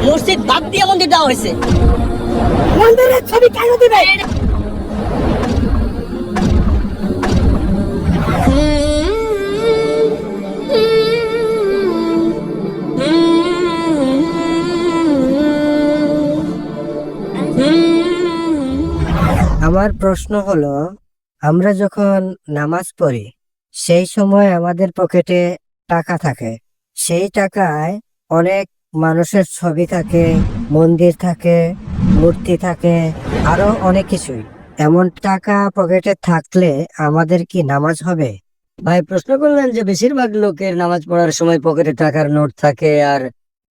মসজিদ বাদ দিয়ে মন্দির দেওয়া হয়েছে। মন্দিরের ছবি কেন দিবে? আমার প্রশ্ন হলো, আমরা যখন নামাজ পড়ি সেই সময় আমাদের পকেটে টাকা থাকে, সেই টাকায় অনেক মানুষের ছবি থাকে, মন্দির থাকে, মূর্তি থাকে, আরো অনেক কিছুই। এমন টাকা পকেটে থাকলে আমাদের কি নামাজ হবে? ভাই প্রশ্ন করলেন যে বেশিরভাগ লোকের নামাজ পড়ার সময় পকেটে টাকার নোট থাকে, আর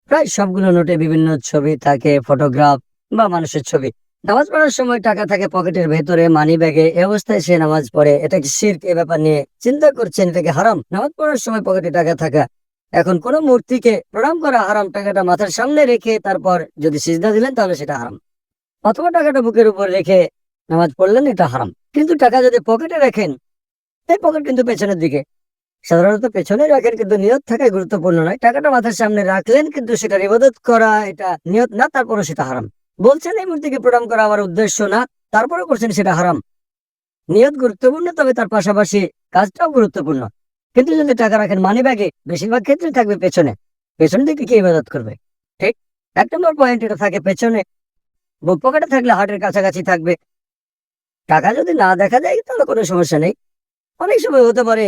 প্রায় সবগুলো নোটে বিভিন্ন ছবি থাকে, ফটোগ্রাফ বা মানুষের ছবি। নামাজ পড়ার সময় টাকা থাকে পকেটের ভেতরে, মানি ব্যাগে, এই অবস্থায় সে নামাজ পড়ে। এটা কি শিরক? এ ব্যাপার নিয়ে চিন্তা করছেন, এটা কি হারাম? নামাজ পড়ার সময় পকেটে টাকা থাকা, এখন কোন মূর্তিকে প্রণাম করা হারাম, টাকাটা মাথার সামনে রেখে তারপর যদি সিজদা দিলেন তাহলে সেটা হারাম, অথবা টাকাটা বুকের উপর রেখে নামাজ পড়লেন, এটা হারাম। কিন্তু টাকা যদি পকেটে রাখেন, এই পকেট কিন্তু পেছনের দিকে, সাধারণত পেছনে রাখেন, কিন্তু নিয়ত থাকাই গুরুত্বপূর্ণ নয়। টাকাটা মাথার সামনে রাখলেন কিন্তু সেটা ইবাদত করা, এটা নিয়ত না, তারপরে সেটা হারাম। বলছেন এই মূর্তিকে প্রণাম করা আমার উদ্দেশ্য না, তারপরে করছেন, সেটা হারাম। নিয়ত গুরুত্বপূর্ণ, তবে তার পাশাপাশি কাজটাও গুরুত্বপূর্ণ। কিন্তু যদি টাকা রাখেন মানি ব্যাগে, বেশিরভাগ ক্ষেত্রে থাকবে পেছনে, পেছন দিকে কি ইবাদত করবে? ঠিক। 1 নম্বর পয়েন্ট, এটা থাকে পেছনে। বুক পকেটে থাকলে হার্টের কাছাকাছি থাকবে। টাকা যদি না দেখা যায় তাহলে কোনো সমস্যা নেই। অনেক সময় হতে পারে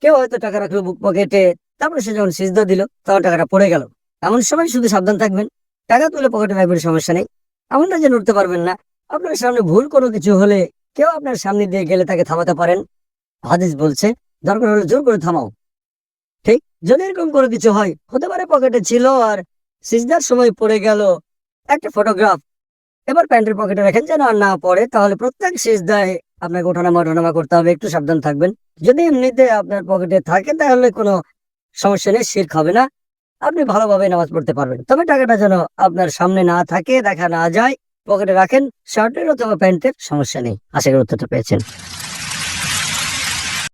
কেউ হয়তো টাকা রাখলো বুক পকেটে, তারপরে সে যখন সিজদা দিল তখন টাকাটা পড়ে গেল। এমন সময় শুধু সাবধান থাকবেন, টাকা তুলে পকেটে রাখবেন, সমস্যা নেই। এমন না যে নড়তে পারবেন না। আপনার সামনে ভুল কোনো কিছু হলে কেউ আপনার সামনে দিয়ে গেলে তাকে থামাতে পারেন। হাদিস বলছে দরকার হলে জোর করে থামাও। ঠিক। যদি এরকম কোনো কিছু হয়, হতে পারে পকেটে ছিল আর সিজদার সময় পড়ে গেল একটা ফটোগ্রাফ, এবার প্যান্টের পকেটে রাখেন যেন আর না পড়ে, তাহলে প্রত্যেক সিজদায় আপনাকে ওঠানামা করতে হবে, একটু সাবধান থাকবেন। যদি এমনিতে আপনার পকেটে থাকে তাহলে কোনো সমস্যা নেই, শিরক হবে না, আপনি ভালোভাবে নামাজ পড়তে পারবেন। তবে টাকাটা যেন আপনার সামনে না থাকে, দেখা না যায়, পকেটে রাখেন, শার্টের অথবা প্যান্টের, সমস্যা নেই। আশা করি উত্তরটা পেয়েছেন।